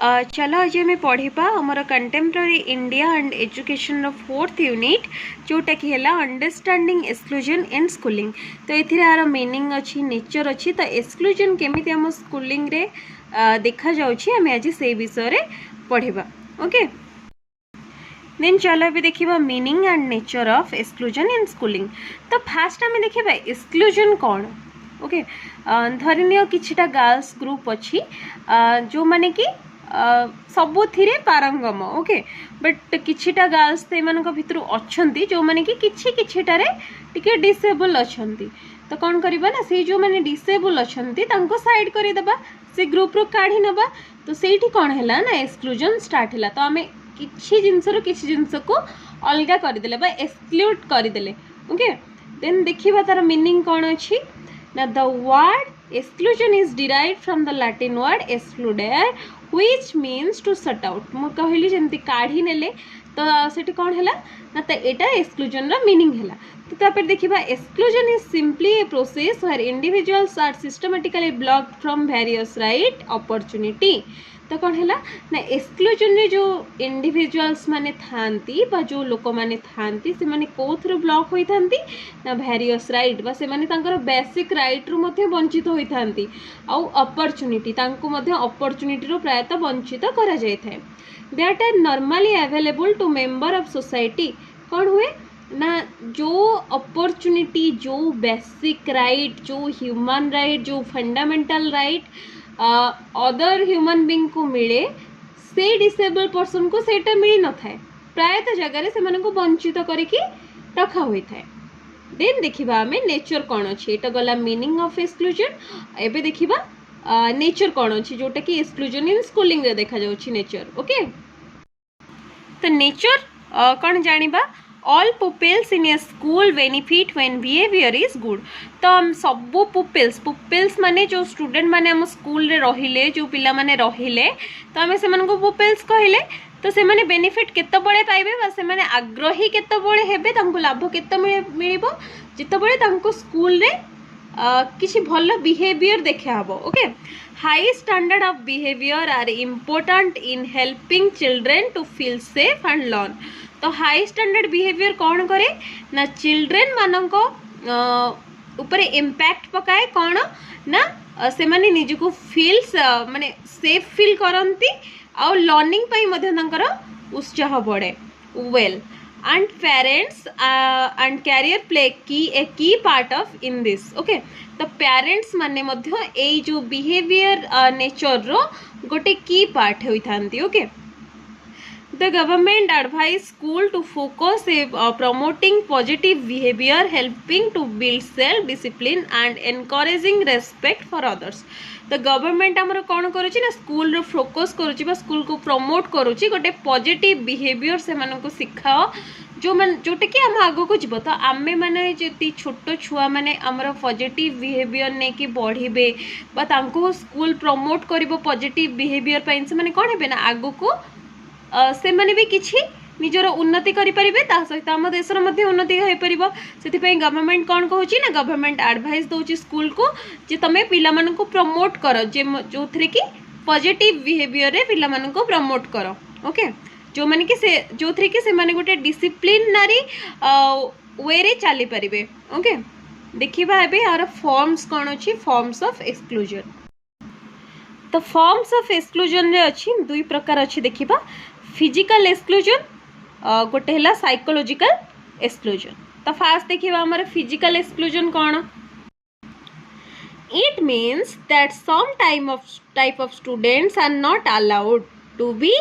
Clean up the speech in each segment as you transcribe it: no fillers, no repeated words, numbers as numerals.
चलो आज आम पढ़ा आमर contemporary India and education fourth unit जोटा कि है अंडरस्टैंडिंग एक्सक्लूजन इन स्कूलिंग। तो ये यार मीनिंग अच्छी नेचर अच्छी तो एक्सक्लूजन केमी आम स्कूलिंग रे देखा जाउछि आम आज से विषय रे पढ़ा। ओके देन चलो अभी देखा meaning and nature of exclusion in schooling. तो फास्ट आम देखा एक्सक्लूजन कौन। ओके धरनीय किछिटा गर्ल्स ग्रुप अच्छी जो माने कि सबुथिरे पारंगम। ओके बट किछिटा गर्ल्स भितर अच्छी जो माने कि किछिटारे टिके डिसेबल अच्छी। तो कौन करबा ना से जो माने डिसेबल अच्छी तांको साइड करदेबा से ग्रुप रो काढ़ी नबा। तो सेठी कौन है ना एक्सक्लूजन स्टार्ट है। तो आमे किछि जिनस को अलगा करदेले बा एक्सक्लूड करदेले। ओके देन देखिबा तार मीनिंग कौन अच्छी ना the word exclusion is derived from the Latin word excludere which means to shut out। मु कहली जंती काढ़ी नेले तो सेठी कौन हैला ना तो एटा एक्सक्लूजन रा मीनिंग हैला। तो तापर देखिबा exclusion is simply a process where individuals are systematically blocked from various right opportunity. तो कौन हैला ना एक्सक्लूजन रे जो इंडिविजुअल्स माने थांती बा जो लोक माने थांती से माने कोथरो ब्लॉक होई थांती ना वेरियस राइट बा से माने तांकर बेसिक राइट रु मध्ये वंचित होई थांती आउ अपॉर्चुनिटी तांको मध्ये अपॉर्चुनिटी रो प्रायतः वंचित करा जाय थाए। That are normally available to member of society. कौन हुए ना जो अपॉर्चुनिटी जो बेसिक राइट जो ह्यूमन राइट जो fundamental right other human being को मिले से डिसेबल पर्सन को सेटा मिली न थाए प्रायतः जगह से माने को वंचित करिकी रखा होई थाए। देन देखिबा हमें नेचर कौन अच्छी एटा गला मीनिंग ऑफ एक्सक्लूजन। एबे देखिबा नेचर कौन अच्छी जोटा कि एक्सक्लूजन इन स्कूलिंग रे देखा जाउछि नेचर। ओके तो नेचर कौन जानिबा all pupils in a school benefit when behaviour is good. तो हम सबू पुपिल्स माने जो स्टूडेंट माने हम स्कूल रे रहिले जो पिला माने रहिले तो आम से पुपिल्स कहले तो से माने बेनिफिट केते बळे पाइबे बा से माने आग्रही केते बळे हेबे तांको लाभ केते मिलिबो जिते बळे तांको स्कूल रे किसी भल बिहेवियर देखा हबो। Okay high standard of behaviour are important in helping children to feel safe and learn. तो हाई स्टैंडर्ड बिहेवियर कौन करे ना चिल्ड्रेन मानक ऊपर इम्पैक्ट पकाए कौन ना से माने निज को फील्स माने सेफ फील करती आउ लर्निंग पाई मध्य तांकर उत्साह बढ़े well and parents and career play a key part of in this। okay तो parents माने मध्य ए जो behavior nature रो गोटे key part होई थांती। okay the government advise school to focus promoting positive behavior helping to build self discipline and encouraging respect for others। तो government आमर कौन करुच्ची ना school रो focus करुच्ची बा स्कूल को प्रमोट करुच्ची गोटे पॉजिटिव बिहेवियर से मानको सिखाओ जो मन जोटे कि आम आगो को जीव। तो आमे माने जति छोट छुआ माने आमर पॉजिटिव बिहेवियर ने कि बढ़िबे बा तांको स्कूल प्रमोट करिवो पॉजिटिव बिहेवियर पई से माने कोन हेबे ना आगो को से माने भी किछि निजर उन्नति करि परिबे ता सहित आम देशर मध्ये उन्नति होई परिबो। सेति पई गवर्नमेंट कोन कहूची ना गवर्नमेंट एडवाइस दोची स्कूल को जे तमे पिला मन को प्रमोट करो जे जोथरे कि पॉजिटिव बिहेवियर रे पिला मन को प्रमोट करो। ओके जो माने कि से जोथरे कि से माने गोटे डिसिप्लिनरी वे रे चली परिबे। ओके देखिबा एबे आर फॉर्म्स कोन अछि फॉर्म्स ऑफ एक्सक्लूजन। तो फॉर्म्स ऑफ एक्सक्लूजन रे अछि दुई प्रकार अछि देखिबा फिजिकल एक्सक्लूजन गोटे है साइकोलॉजिकल एक्सक्लूजन। तो फास्ट देखिए हमारे फिजिकल एक्सक्लूजन कौन। It means that some type of students are not allowed to be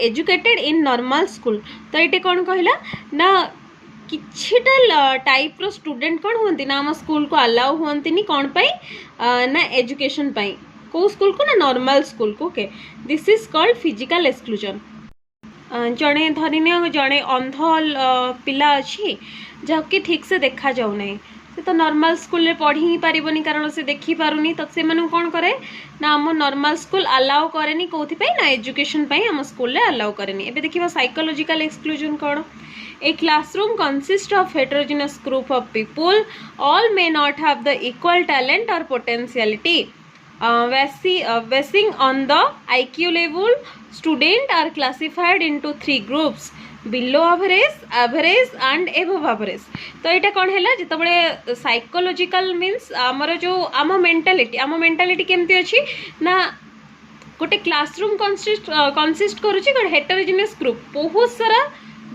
educated in normal school. तो ये कौन कहला ना किछिटा टाइप रो स्टूडेंट कौन होती ना आम स्कूल को अलाउ होती कौन पाई ना एजुकेशन पाई को स्कूल को ना नॉर्मल स्कूल को। Okay this is called physical exclusion. जड़े धरनीय जड़े अंध पिला अच्छी जहाँकि ठीक से देखा जाऊ नहीं से तो नॉर्मल स्कूल रे पढ़ी ही पारिबनी कारण से देखी पारुनी तो से मानु कौन करे ना आम नॉर्मल स्कूल अलाउ करेनी कोथि पई ना एजुकेशन पई आम स्कूल रे अलाउ करेनी। एबे देखिबा साइकोलॉजिकल एक्सक्लूजन कौन। A classroom consist of heterogeneous group of people all may not have the equal talent और potentiality basing on the IQ level, student are classified into three groups: below average, average and above average. तो यहाँ कौन है जिते psychological means आमर जो आम mentality केमती अच्छी ना गोटे क्लासरूम कनसिस्ट करुच्ची गोटे हेटेरोजेनियस ग्रुप बहुत सारा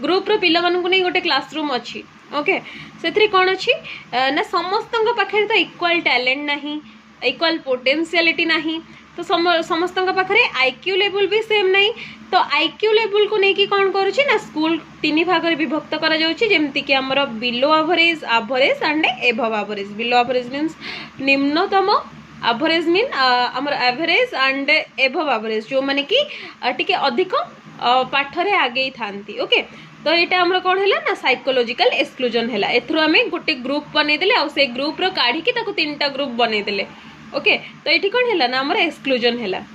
ग्रुप रो पिला मानू नहीं गोटे क्लासरूम अच्छी ओके से कौन अच्छी ना समस्त पाखे तो इक्वाल टैलेंट नहीं इक्वाल पोटेंशियलिटी नहीं तो समस्त पाखे आईक्यू लेवल भी सेम नहीं तो आईक्यू लेवल को लेकिन कौन करुच्ची ना स्कूल तीन भाग में विभक्त करमती कि आमर below average average and above average below average means निम्नतम एवरेज मीन आमर एवरेज एंड एभव एवरेज जो माने कि टिके अधिक पाठरे आगे थांती ओके तो यहाँ आमर कौन है ना साइकोलोजिकल एक्सक्लूजन है एथुर आम गोटे ग्रुप बनईदे आउ से ग्रुप रो काढ़ी तीनटा ग्रुप बनईदे ओके तो ये कौन है ना आमर एक्सक्लूजन है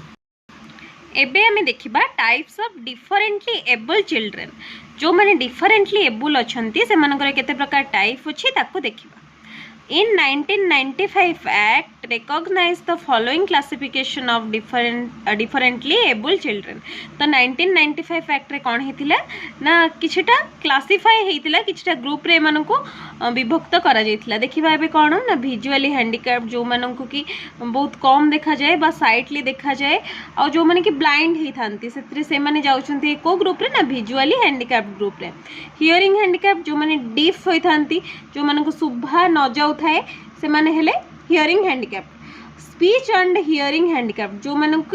एबे आमे देखिबा types of differently able children जो माने डिफरेंटली एबल अछंती से मानकर केते प्रकार टाइप अछि ताको देखिबा In 1995 Act recognized the following classification of differently able children. तो 1995 Act रे कौन हेतिला ना किछटा क्लासिफाई हेतिला किछटा ग्रुप रे मानको विभक्त करा जायतिला देखिबा एबे कौन ना विजुअली हैंडिकैप जो मानको कि बहुत कम देखा जाए बा साइटली देखा जाए और जो माने कि ब्लाइंड ही थांती सेत्रे से माने जाउछंती को ग्रुप रे ना विजुअली हैंडिकैप ग्रुप रे हियरिंग हैंडिकैप जो माने डीफ होई थांती जो मानको सुभा न जाउ थाए से माने हेले hearing handicap speech and hearing handicap जो मानक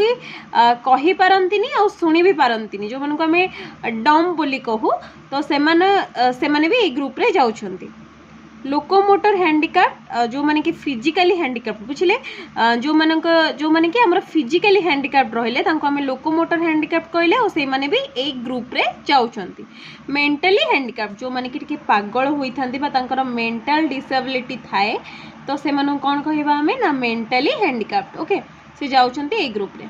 कही पारंतिनी और सुनी भी पारंतिनी जो मानक आमे डम बोली कहू तो से माने भी ए ग्रुप रे जाउछंती लोकोमोटर हैंडिकैप जो माने कि फिजिकली हैंडिकैप बुझिले जो माने कि हमर फिजिकली हैंडिकैप रहिले तांको हमें लोकोमोटर हैंडिकैप कहले और से माने भी एक ग्रुप रे जाउछंती मेंटली हैंडिकैप जो माने कि पागल होई थांती बा तांकर मेंटल डिसेबिलिटी थाए तो से माने कोन कहबा हमें ना मेंटली हैंडिकैप ओके से जाउछंती एक ग्रुप रे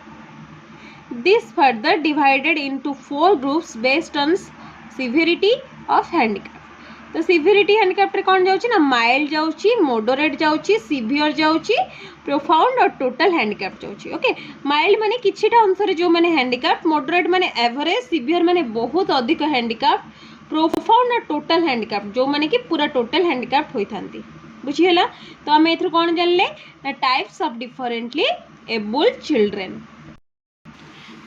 this further divided into 4 groups based on severity of handicap तो सिवियरिटी हैंडिकैप रे कौन जाउची ना माइल्ड जाउची मॉडरेट जाउची सिवियर जाउची प्रोफाउंड और टोटल हैंडिकैप जाउची ओके माइल्ड माने किछिटा अंशरे जो माने हैंडिकैप मॉडरेट माने एवरेज सिवियर माने बहुत अधिक हैंडिकैप प्रोफाउंड और टोटल हैंडिकैप जो माने कि पूरा टोटल हैंडिकैप होई थांती बुझियला तो हम एथरो कौन जानले ना types of differently able children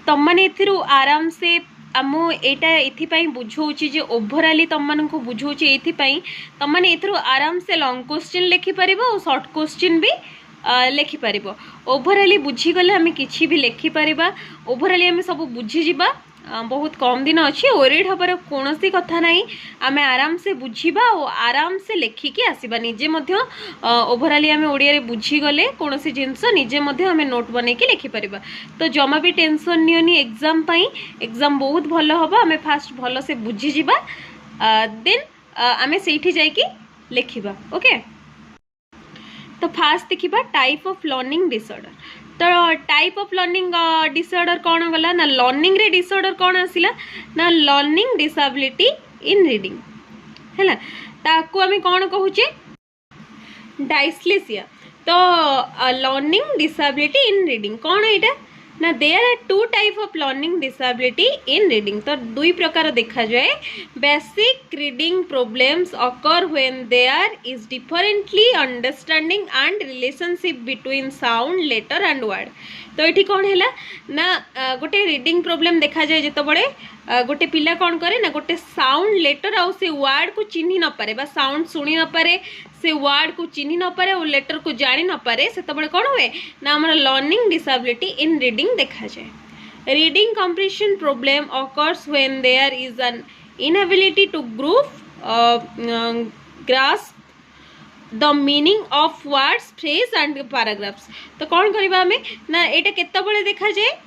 तम माने एथरो आराम से आम यहाँ ये बुझाऊँ जे ओभराली तुम मानक बुझाऊँ ये तुम मैंने एथर आराम से लॉन्ग क्वेश्चन लिखिपर और शॉर्ट क्वेश्चन भी लिखिपर ओभराली बुझीगले आम कि भी लिखिपर ओभराली आम सब बुझीजा बहुत कम दिन अच्छी ओरिड हबार कौन कथा ना आम आराम से बुझा और आराम से लेखिकी आसवा निजे ओभराली आम ओडिया बुझीगले कौन जिनस निजे आम नोट बन के लिखिपर तो जमा भी टेंशन नियोनी एग्जाम एग्जाम बहुत भल हम आम फास्ट भल से बुझीजा देन आम से लिखा ओके तो फास्ट देखा टाइप ऑफ लर्निंग डिसऑर्डर तो टाइप ऑफ लर्निंग डिसऑर्डर कौन गला ना लर्निंग रे डिसऑर्डर कौन आसिला ना लर्निंग डिसेबिलिटी इन रीडिंग है ताको आम कौन कहूचे डायस्लेसिया तो लर्निंग डिसेबिलिटी इन रीडिंग कौन एटा ना there are 2 type of learning disability in reading तो 2 प्रकार देखा जाए basic reading problems occur when there is differently understanding and relationship between sound letter and word तो ये कौन है ना गोटे रीडिंग प्रॉब्लम देखा जाए जिते बड़े गोटे पिला कौन करे ना गोटे साउंड लेटर आउ से वर्ड को चिन्ह न पारे बा साउंड सुनी न पारे से वर्ड को चिन्ह न पारे और लेटर को जानी न पारे से कौन हुए ना हमारा लर्निंग डिसेबिलिटी इन रीडिंग देखा जाए reading comprehension problem occurs when there is an inability to grasp the meaning of words phrase and paragraphs तो कौन करबा हमें ना एटा केते बळे देखा जाए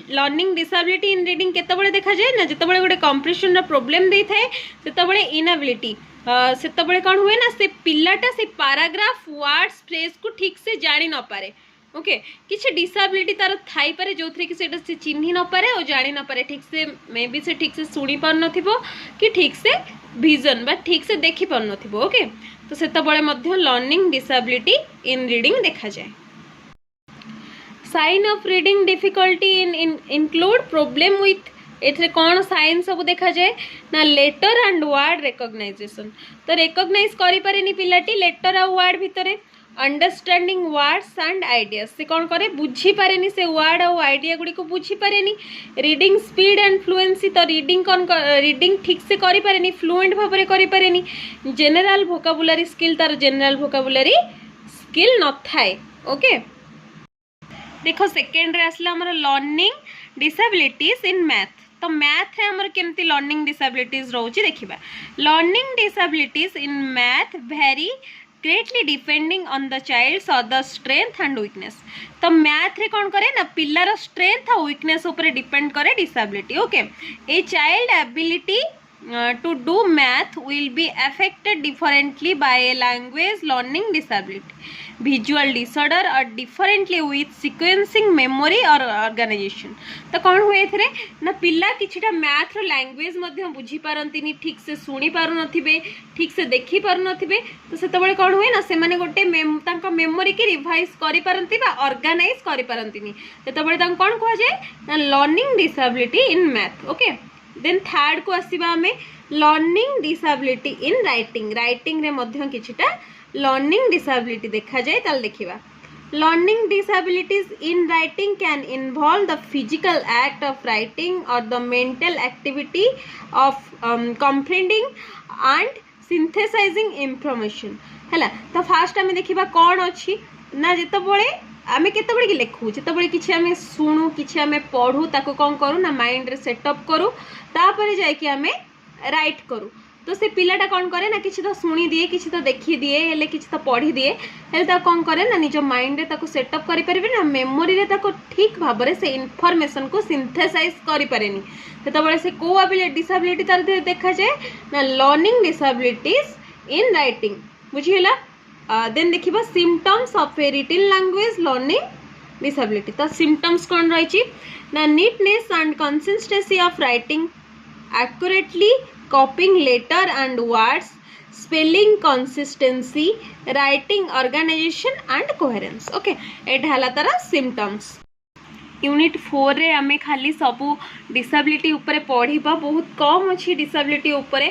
लर्निंग डिसेबिलिटी इन रीडिंग केते बळे देखा जाए ना जते बळे गोटे कॉम्प्रिहेंशन रो प्रॉब्लम देई थाए सेते बळे इनएबिलिटी सेते बळे कौन हुए ना से पिल्लाटा से पैराग्राफ वर्ड्स फ्रेज को ठीक से जानी न पारे ओके किसी डिसेबिलिटी तार थाई पारे जो थे कि सेटा से चिन्ही न पारे और जानी न पारे ठीक से मे बी से ठीक से सुनी पार नथिबो कि ठीक से विजन बा ठीक से देखि पार नथिबो ओके तो सेते बळे मध्य लर्निंग डिसेबिलिटी इन रीडिंग देखा जाए sign of reading difficulty include problem with एथरे कौन साइन सब देखा जाए ना लेटर एंड वर्ड रिकॉग्नाइजेशन तो रिकॉग्नाइज करि पारेनी पिलाटी लेटर आ वर्ड भितरे अंडरस्टैंडिंग वर्ड्स एंड आइडियाज से कौन करे बुझी पारेनी से वर्ड और आइडिया गुड़ी को बुझी पारेनी रीडिंग स्पीड एंड फ्लुएंसी तो रीडिंग ठीक से करि पारेनी फ्लुएंट भाव में करि पारेनी जनरल वोकाबुलरी स्किल तार जनरल वोकाबुलरी स्किल न थाए ओके देखो सेकेंड रे आसला हमर लर्निंग डिसेबिलिटीज इन मैथ तो मैथ रे हमर केमती लर्निंग डिसेबिलिटीज रहउची देखिबा learning disabilities in math very greatly depending on the child's other strength and weakness तो मैथ रे कौन करे ना पिल्लार स्ट्रेंथ और वीकनेस ऊपर डिपेंड करे disability okay a child ability to do math will be affected differently by a language learning disability visual disorder or differently with sequencing memory or organization तो कौन हुए थे ना पिला किछिटा मैथ रो लैंग्वेज मध्य बुझी पारंतिनी ठीक से सुनी पारु नथिबे ठीक से देखि पारु नथिबे तो सेतबेले कौन हुए ना से माने गोटे तांका मेमोरी के रिवाइज करि पारंती बा ऑर्गेनाइज करि पारंतिनी सेतबेले तां कौन कहा जाए ना learning disability in math okay then third को आसीबा हमें learning disability in writing writing रे मध्य किछिटा लर्निंग डिसेबिलिटी देखा जाए ताल देखिबा learning disabilities in writing can involve the physical act of writing और the mental activity of comprehending and synthesizing information हैला तो फास्ट हमें देखिबा कौन अछि ना जेतबळे आमे केतबळे कि लेखु जेतबळे किछि आमे सुनु किछि आमे पढु ताको कोन करू ना माइंड रे सेटअप करू तापर जाय कि आमे राइट करू तो से पिलाटा कौन करे ना किछि तो सुनी दिए किछि तो देखि दिए हेले किछि तो पढ़ी दिए हेले ता कौन करे ना निज माइंड रे ताको सेटअप करि परिबे ना मेमोरी रे ताको ठीक भाव रे से इन्फॉर्मेशन को सिंथेसाइज करि पारेनी सेतबळे से को एबिलिटी डिसेबिलिटी तार देखा जाए ना लर्निंग डिसेबिलिटीज इन राइटिंग बुझिला देन देखिबा symptoms of a written language learning disability तो सिम्पटम्स कौन रही ना neatness and consistency of writing accurately copying letter and words spelling consistency writing organization and coherence okay एटा हला तारा symptoms यूनिट 4 रे आमे खाली सबू डिसेबिलिटी ऊपर पढ़िबा बहुत कम अच्छी डिसेबिलिटी ऊपर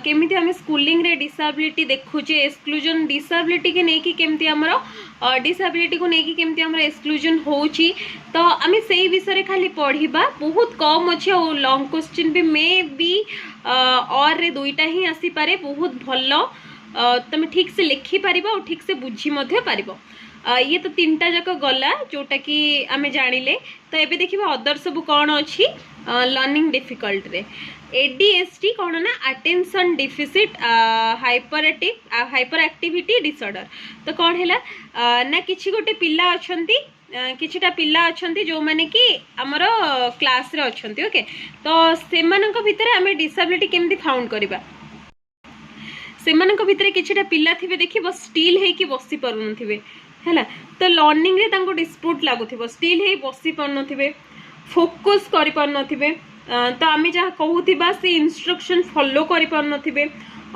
केमिति आमे स्कूलिंग रे डिसेबिलिटी देखुचे एक्सक्लूजन डिसेबिलिटी के नेकी केमिति हमरो डिसेबिलिटी को नेकी केमिति हमरो एक्सक्लूजन होउची तो आमे सेही विषय रे खाली पढ़िबा बहुत कम अच्छे और लॉन्ग क्वेश्चन भी मे बी और रे दुईटा ही आसी पारे बहुत भलो तमे ठीक से लिखि पारिबा और ठीक से बुझी मध्ये पारिबो ये तो तीनटा जाक गला जोटा कि आमे जानिले तो एबे देखिबा अदर सब कौन अच्छी लर्निंग डिफिकल्ट रे एडीएसटी कौन ना attention deficit hyper activity disorder तो कौन हैला ना किछि गोटे पिला अछंती किछिटा पिला अछंती जो माने कि हमरो क्लास रे अछंती ओके तो सेमानक भितरे आमे डिसेबिलिटी केमती फाउंड करबा सेमानक भितरे किछिटा पिला थिबे देखिबो स्टिल हे कि बसी परु नथिबे हैला तो लर्निंग रे तांको डिस्प्यूट लागुथिबो स्टिल हे बसी पर नथिबे फोकस करि पर नथिबे तो आमे जहा कहूथिबा से इंस्ट्रक्शन फॉलो करि पर नथिबे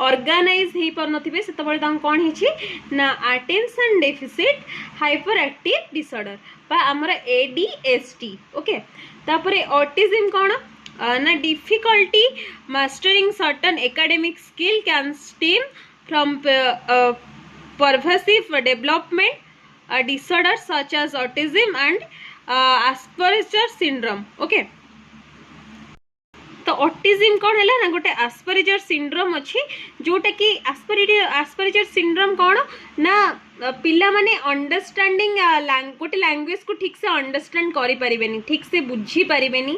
ऑर्गेनाइज हे पर नथिबे सेतबळे तां कोन हिची ना attention deficit hyper active disorder बा हमरा एडीएसटी ओके तापरे ऑटिज्म कोन ना difficulty mastering certain academic skill can stem from pervasive development disorders such as autism and Asperger syndrome okay तो ऑटिज्म कौन है ना गोटे एस्परजर सिंड्रोम अच्छी जोटा कि एस्परजर सिंड्रोम कौन ना पिला माने अंडरस्टैंडिंग गोटे लैंग्वेज को ठीक से अंडरस्टैंड करि परिबेनी ठीक से बुझी परिबेनी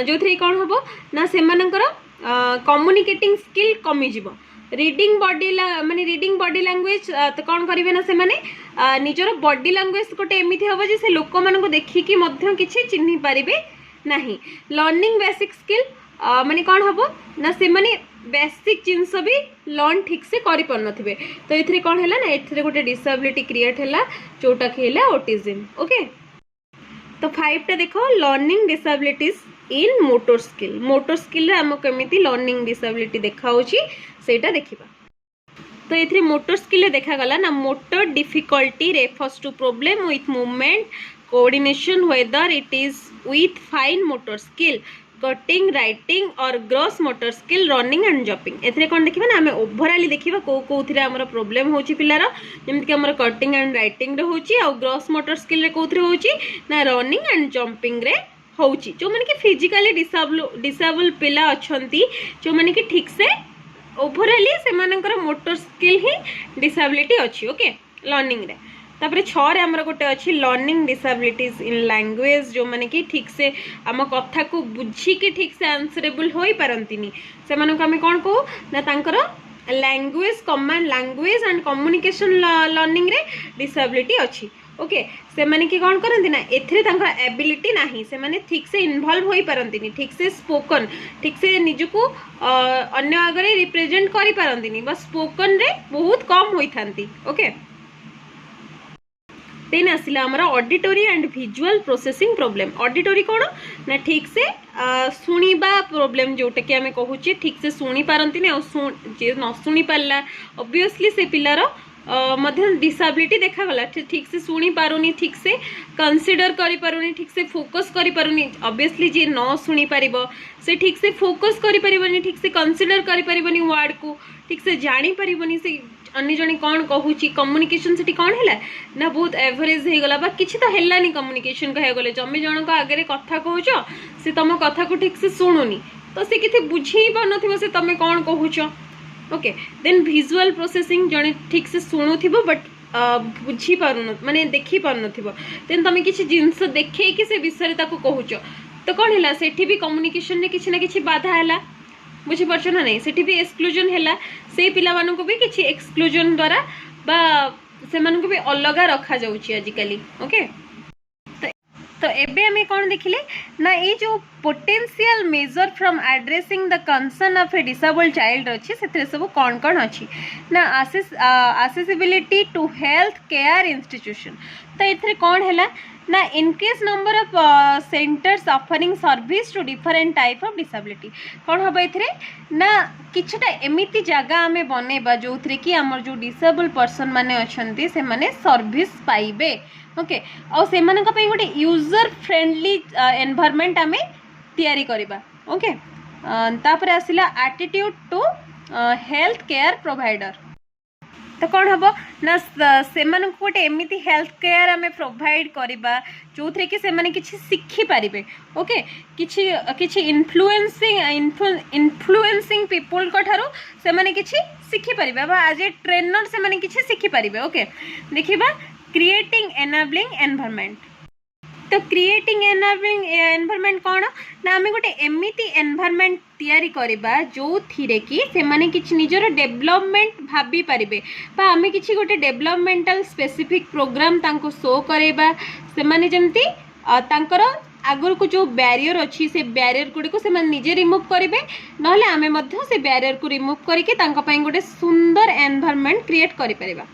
जो थ्री कौन होबो ना से मानकर कम्युनिकेटिंग स्किल कमी जिवो रीडिंग बॉडी माने रीडिंग बॉडी लैंग्वेज तो कौन करेंगे ना से माने निजर बॉडी लैंग्वेज गोटे एमती हम जे से लोक मान देखिकी मध्य किछि चिन्हि पारिबे नाही लर्निंग बेसिक स्किल माने कौन हम ना से माने बेसिक जिनस भी लर्न ठीक से करि पर नथिबे तो एथरे कौन हैला ना एथरे गोटे डिसेबिलिटी क्रिएट हैला जोटा कि हैला ऑटिज्म ओके तो 5 टा देखो लर्निंग डिसेबिलिटीज इन मोटर स्किल आम केमिति लर्निंग डिसेबिलिटी देखा होची सेटा देखिबा तो एथरे मोटर स्किल देखा गला ना motor difficulty refers to problem with movement coordination whether it is with fine motor skill, cutting, writing और gross motor skill, running and jumping. एथरे कौन देखिबा ना आमे ओवरऑल देखिबा कोउथिरे हमर प्रॉब्लम होची पिलार, जेमति कि हमर कटिंग एंड राइटिंग रे होची आ ग्रॉस मोटर स्किल रे कोउथिरे होची ना रनिंग एंड जंपिंग रे होची। जो माने कि फिजिकली डिसेबल पिला अछंती, जो माने कि ठीक से ओवरऑली से मानकर मोटर स्किल ही डिसेबिलिटी अछि। ओके, लर्निंग रे तापर 6 रे हमर गोटे अछि लर्निंग डिसेबिलिटीज इन लैंग्वेज, जो माने कि ठीक से आम कथा को बुझी कि ठीक से आंसरेबल होई पारंतिनी, से माने को हमें कोन को ना तांकर language command language and communication learning रे डिसेबिलिटी अछि। ओके, से माने कि कोन करंती ना एथरे तांकर एबिलिटी नाही, से माने ठीक से इन्वॉल्व होई पारंतिनी, ठीक से स्पोकन ठीक से निज को अन्य आगरे रिप्रेजेंट करि पारंतिनी, बस स्पोकन रे बहुत कम होई थांती। ओके, देन आसिला हमारा auditory and visual processing problem. Auditory कौन ना ठीक से शुणिबा प्रॉब्लम, जोटा कि आम कहूचे ठीक से शुणी पारंती नहीं, जे न शुणी पारला ऑब्वियसली से पिलार मध्य डिसेबिलिटी देखागला, ठीक से शुणी पारुनी, ठीक से कंसीडर करि पारुनी, ठीक से फोकस करि पारुनी। ऑब्वियसली जे न शुणी पारिबो से ठीक से फोकस करि पारिबनी, ठीक से कंसीडर करि पारिबनी, वर्ड को ठीक से जानी पारिबनी, से अन्य जने कौन कहूची कम्युनिकेशन से कौन है ना बहुत एवरेज हो गला, किसी तो हेलानी कम्युनिकेशन कह गले जमे जनक आगे कथा कहूच से तुम कथा को ठीक से शुणुनी, तो से किसी बुझी पार से तुम कौन कहूच। ओके, देन विजुअल प्रोसेसिंग, जड़े ठीक से शुणुव बट बुझी पार माने देखी पार देन तुम किसी जिनस देखे कि से विषय कहूच, तो कौन है सेठी भी कम्युनिकेशन किसी ना कि बाधा है, बुझीपार ना नहीं, सेठी भी एक्सक्लूजन है, से पिला मानक भी किसी एक्सक्लूजन द्वारा बा से मानक भी अलग रखा जाउची आजिकली। ओके, तो एबे हमें कौन देखिले ना ये जो potential measure from addressing the concern of a disable child अच्छी से सब कौन कौन अच्छी ना accessibility to health care institution. तो ये कौन है ना increase number of centres offering service to different type of disability. कौन हम ये ना किछटा एमिति जगह आम बनैबा जो थी कि आमर जो डिसेबल पर्सन माने अछंती से माने सर्विस पाइबे। ओके, और से गोटे यूजर फ्रेंडली एनवायरनमेंट आम तैयारी करबा। ओके, तापर आसिला attitude to health care provider. तो कौन हम ना से गोटे एमती हेल्थ केयर आम प्रोवाइड करवा जो थे कि से शिखी पारे। ओके, किछि इन्फ्लुएंसिंग पीपुल ठारू से किछि शिखी पारे, आज ए ट्रेनर से किछि शिखी पारे। ओके, देखिबा क्रिएटिंग एनेबलिंग एनवायरनमेंट। तो क्रिएटिंग एनवायरनमेंट कौन ना आम गोटे एमती एनवायरनमेंट तैयारी करबा जो थी कि से माने किछि निजर डेवलपमेंट भाभी पारिबे, बा आम किछि गोटे डेवलपमेंटल स्पेसिफिक प्रोग्राम तांको शो करबा, से माने जेमती तांकर आगर को जो बैरियर अच्छी से बैरियर गुड़ी को से निजे रिमूव करेंगे, ना आम से बैरियर को रिमूव करके गोटे सुंदर एनवायरनमेंट क्रिएट करें।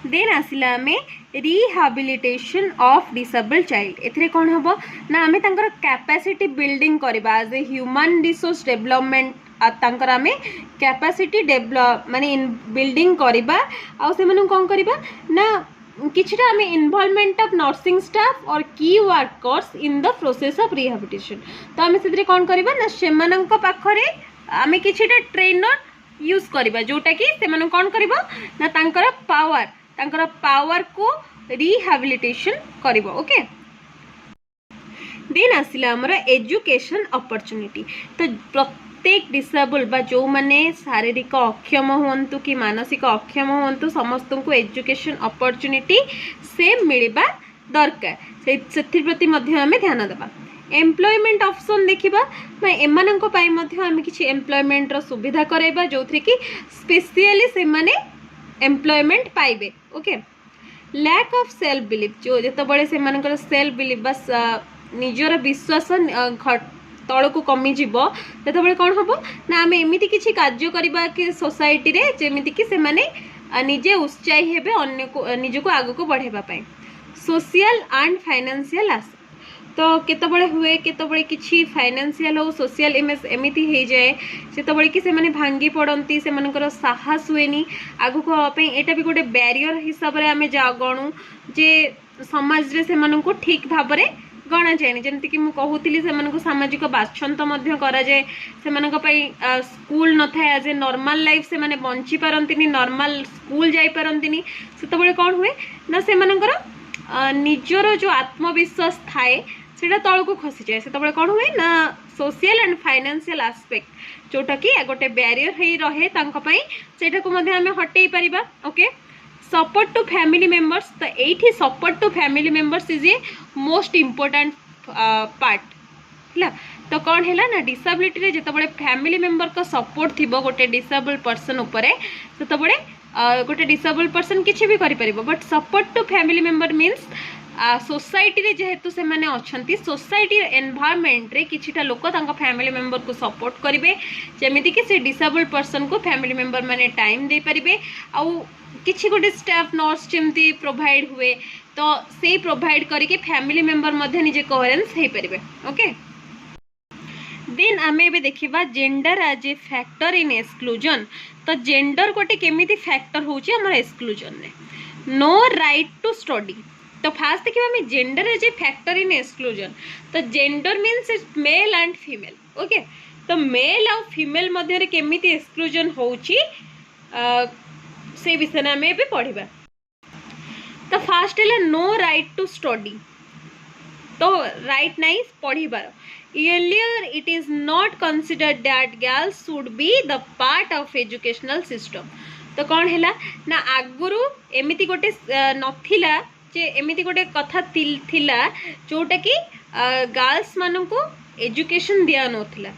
देन आसिला आम रिहाबिलिटेशन ऑफ डिसेबल चाइल्ड। एथरे कौन हम ना आम कैपेसिटी बिल्डिंग करवा as a human resource development तांकर आम कैपेसिटी डेवलप माने बिल्डिंग करवा आउ से कौन करवा ना किछटा आम इन्वॉल्वमेंट ऑफ नर्सिंग स्टाफ और की workers in the process of rehabilitation. तो आम से कौन करवा ना से पाखरे आम किछटा ट्रेनर यूज करवा जोटा कि से कौन करवा ना तांकर पावर को रिहाबिलिटेशन करिवो। ओके, देन आसिला हमरा एजुकेशन अपॉर्चुनिटी। तो प्रत्येक डिसेबल बा जो माने शारीरिक अक्षम होंतु कि मानसिक अक्षम होंतु समस्त को एजुकेशन अपॉर्चुनिटी से मिलबा दरकार, से प्रति मध्य आमे ध्यान देबा। एम्प्लॉयमेंट ऑप्शन देखिबा ना एमानंको पाई मध्य आमे किछि एम्प्लॉयमेंट रो सुविधा कराइबा जो थी कि स्पेशली से माने एम्प्लॉयमेंट पाइबे। Okay, lack of self belief, जो जत बड़े से मानकर सेल्फ बिलीफ बस निजर विश्वास तल को कमी जीव जो कौन हम ना आम एमती किसी कार्य करवा कि सोसाइटी रे जेमिति कि से माने निजे उत्साही हेबे अन्य को निज को आग को बढ़ावा। सोशल एंड फाइनेंशियल आस, तो केतबळे हुए केतबळे किछि फाइनेंशियल हो सोशल इमेज एमिति हो जाए सेतबळे कि से माने भांगी पड़ती से मानकर साहस हुएनी आगु को एटा भी गोटे बैरियर हिसाब रे आमे जा गणु जे समाज रे सेमानंकु ठीक भाबरे गणा जाए जमती कि कहूली से सामाजिक बाछंत करा जाए से स्कूल न था एज ए नॉर्मल लाइफ से माने बंची पारंतिनी नॉर्मल स्कूल जाई पारंतिनी सेतबेले कौन हुए ना से निजर जो आत्मविश्वास थाए सेटा तलको खसी जाए सेतबेले कौन हुए ना सोशल एंड फाइनेंशियल एस्पेक्ट जोटा कि गोटे बैरियर ही रहे तांको पई सेटा को मध्ये हमें हटेई परिबा okay support to family members तो एठी support to family members is a most important part है तो कौन है ना डिसेबिलिटी रे जेतबेले फैमिली मेंबर को सपोर्ट थिबो गोटे डिसेबल पर्सन उपरे सेतबेले गोटे डिसेबल पर्सन किछि भी करि परिबो but support to family member means society रे जेहेतु से माने अछंती सोसाइटी एनवायरनमेंट रे किछिटा लोक तांका फैमिली मेंबर को सपोर्ट करिवे जेमिति कि से डिसेबल पर्सन को फैमिली मेंबर माने टाइम दे परिबे आ किछि गोटे स्टाफ नर्स जेमती प्रोवाइड हुए तो से प्रोवाइड करके फैमिली मेंबर मध्ये निजे कोहेरेंस हे परिबे ओके देन आमे भी देखिबा gender as a factor in exclusion तो जेंडर गोटे केमिति फैक्टर होची हमर एक्सक्लूजन रे नो राइट टू स्टडी तो फास्ट देखिए हमें gender as a factor in exclusion तो gender means it's male and female okay तो मेल और फीमेल मध्य रे केमिति एक्सक्लूजन होची से विषय आमे भी पढ़िबा तो फास्ट है नो राइट टू स्टडी तो राइट नहीं पढ़िबार earlier it is not considered that girls should be the part of educational system तो कौन है ना आगुरु एमिति गोटे नथिला जे एमिति गोटे कथा थिला जोटा कि गर्ल्स मानन को एजुकेशन दिया नथिला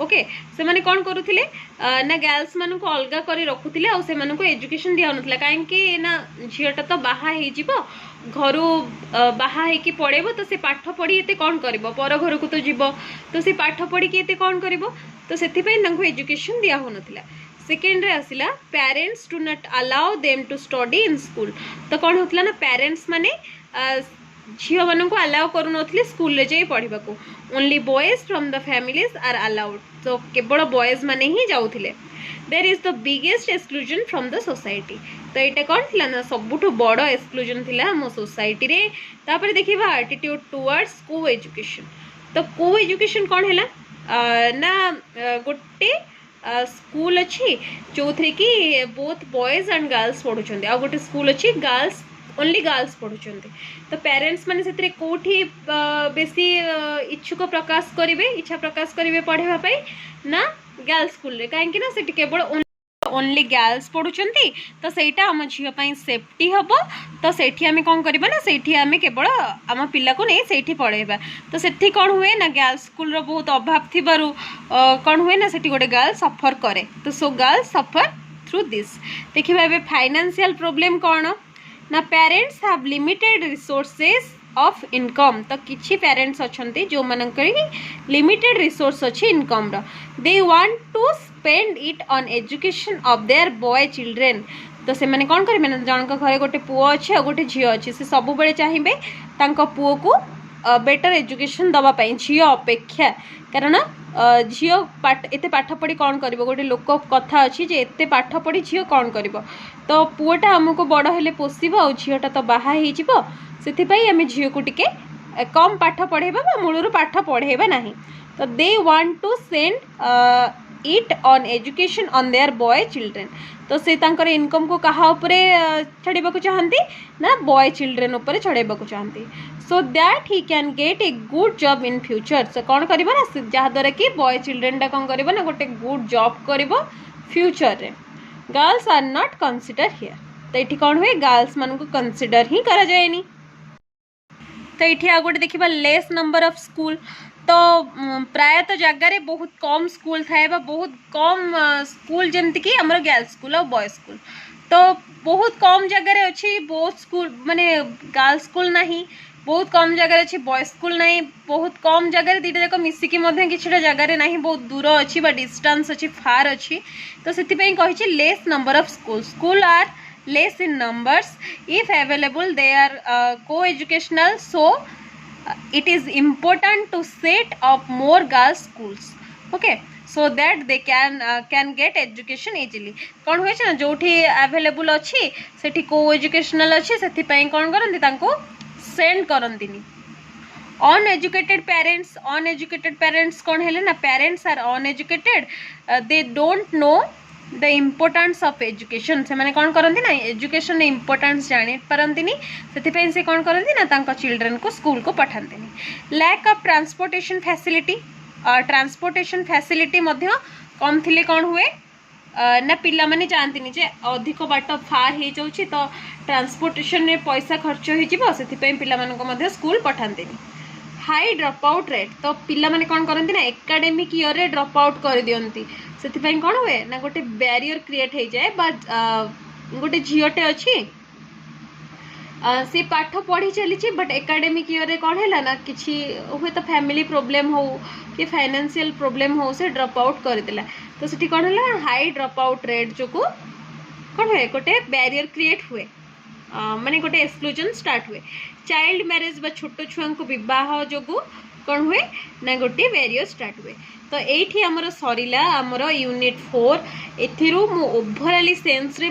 ओके से माने कौन करूथिले ना गर्ल्स मानन को अलगा करी रखुथिले आ से मानन को एजुकेशन दिया नथिला काहे कि ना झियटा तो बाहा हे जिवो घरु बाहा हे कि पड़ेबो तो से पाठ पढ़ी एते कौन करिवो पर घर को तो जीवो तो से पाठ पढ़ी कि एते कौन करिवो तो सेथि पई तांको एजुकेशन दिया हो नथिला सेकेंड रे आसिला parents do not allow them to study in school तो कौन होतला ना पेरेंट्स माने झियो मानन को अलाउ करू नथिले स्कूल ले जाई पढ़िबा को only boys from the families are allowed तो केवल बॉयज माने ही जाउथिले there is the biggest exclusion from the society तो ये कौन थिला ना सबुठु बड़ एक्सक्लूजन थिला हम सोसाइटी रे तापर देखिबा एटीट्यूड टुवर्ड्स को एजुकेशन तो को एजुकेशन कौन हैला ना गोटे स्कूल अच्छी जो थे कि बोथ बॉयज एंड गर्ल्स पढ़ुचंदी आ गोटे स्कूल अच्छी गर्ल्स ओनली गर्ल्स पढ़ुचंदी तो पेरेंट्स माने सेतरे कोठी बेसी इच्छुक प्रकाश करिवे इच्छा प्रकाश करिवे पढ़ेबा पई ना गर्ल्स स्कूल रे काहे कि ना सेठी केवल ओनली गर्ल्स पढ़ुचंती तो सेटा हम झियो पई सेफ्टी हबो तो सेठी आमे कोन करबा ना सेठी आमे केवल आम पिला को नहीं सेठी पढ़ेबा तो सेठी कोन हुए ना गर्ल्स स्कूल रो बहुत अभाव थिबारु कोन हुए ना सेठी गोटे गर्ल सफर करे तो so girl suffer through this देखिबा एबे फाइनेंशियल प्रॉब्लम कोन ना parents have limited resources of income तो किछि पेरेंट्स अछंती जो मानकर लिमिटेड रिसोर्स अछि इनकम रो they want to spend it on education of their boy children तो से माने कोन करबे ना जनक घरे गोटे पुओ अछि आ गोटे झियो अछि से सब बेले चाहिबे तांको पुओ को बेटर एजुकेशन दवा पई झियो अपेक्षा कारण झियो पाठ एते पाठ पढ़ी कौन करिवो गोटे लोक कथा अछि जे एते पाठ पढ़ी झियो कौन करिवो तो पुओटा हमको बड़ हेले पोसिबो आ झियोटा तो बाहा हे जिवो सेथि पई आमे झियो को टिके कम पाठ पढ़ेबा बा मूलरू पाठ पढ़ेबा नाही तो they want to send it on education on their boy children तो से तांकर इनकम को कहा उपरे छड़ेबा को चाहंती ना बॉय चिल्ड्रेन उपरे छड़ेबा को चाहंती so that he can get a good job in future से कौन करिबो ना जहा द्वारा कि बॉय चिल्ड्रेन टा कौन करिबो ना गोटे गुड जॉब करिबो फ्यूचर रे girls are not consider here तो ये कौन हुए गर्ल्स मान को कंसीडर ही करा जाएनी तो ये आ गोटे देखिबा लेस नंबर ऑफ स्कूल तो प्रायतः जगार बहुत कम स्कूल थाए बहुत कम स्कूल जमती कि आमर गर्ल्स स्कूल और बॉयज स्कूल तो बहुत कम जगार अच्छी बहुत स्कूल माने गर्ल्स स्कूल नहीं बहुत कम जगार अच्छी बॉयज स्कूल नहीं बहुत कम जगार दुटा जाक मिसिकी किछिटा जगार नहीं बहुत दूर अच्छी डिस्टेंस अच्छी फार अच्छी तो से कही less number of school school are less in numbers if available they are co-educational so it is important to set up more girls schools okay so that they can get education easily कौन हुए ना जो available अच्छी सेठी को educational अच्छी से कौन करती सेंड करंतिनी अनएजुकेटेड पेरेंट्स कौन है ना parents are uneducated they don't know the importance of education से माने कौन करती ना एजुकेशन इम्पोर्टान्स जानी पारंतिनी से कौन करती ना तांको चिल्ड्रन को स्कूल को पठांतिनी लैक ऑफ ट्रांसपोर्टेशन फैसिलिटी मध्य कम थिले कौन हुए ना पिला माने जानती जे अधिक बाट फार हो जाउछि तो ट्रांसपोर्टेशन में पैसा खर्च हो पिला मानको मध्य स्कूल पठांतिनी हाई ड्रॉप आउट रेट तो पिला माने कौन करती ना एकाडेमिक ईयर रे ड्रॉप आउट कर दियंती से कौन हुए ना गोटे बैरियर क्रिएट हो जाए गोटे झीटे अच्छी से पाठ पढ़ी चली बट एकाडेमिक ईयर रे कौन है ना किसी हुए तो फैमिली प्रोब्लेम हो कि फाइनेंशियल प्रोब्लेम हो से ड्रॉप आउट करदेला तो से कौन है हाई ड्रॉप आउट रेट जो कौन हुए गोटे बैरियर क्रिएट हुए माने गोटे एक्सक्लूजन स्टार्ट हुए चाइल्ड मैरिज बा छोट छुआ को विवाह जो कौन हुए ना गोटे बैरियर स्टार्ट हुए तो ये आमर सरीला आमर यूनिट 4 एथिरू मु ओवरऑली सेंस रे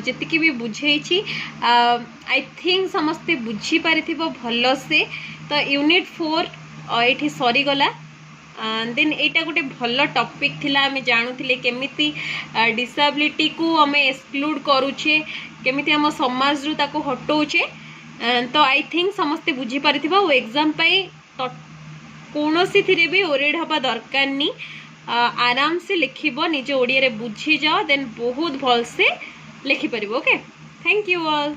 जतिकी भी बुझेइछि आई थिंक समस्ते बुझी पारिथिबो भलो से तो यूनिट 4 एठी सरी गला देन एटा गोटे भल टॉपिक थिला आमे जानुथिले केमिति डिसेबिलिटी को आमे एक्सक्लूड करूछे केमिति हम समाज रु ताको हटौछे तो आई थिंक समस्ते बुझी पारिथिबो ओ एग्जाम पई तो कौनसी थी भी ओरिड हवा दरकार नहीं आराम से लिखिबो निज ओडिया रे बुझी जाओ देन बहुत भल से लिखि परिबो ओके थैंक यू ऑल।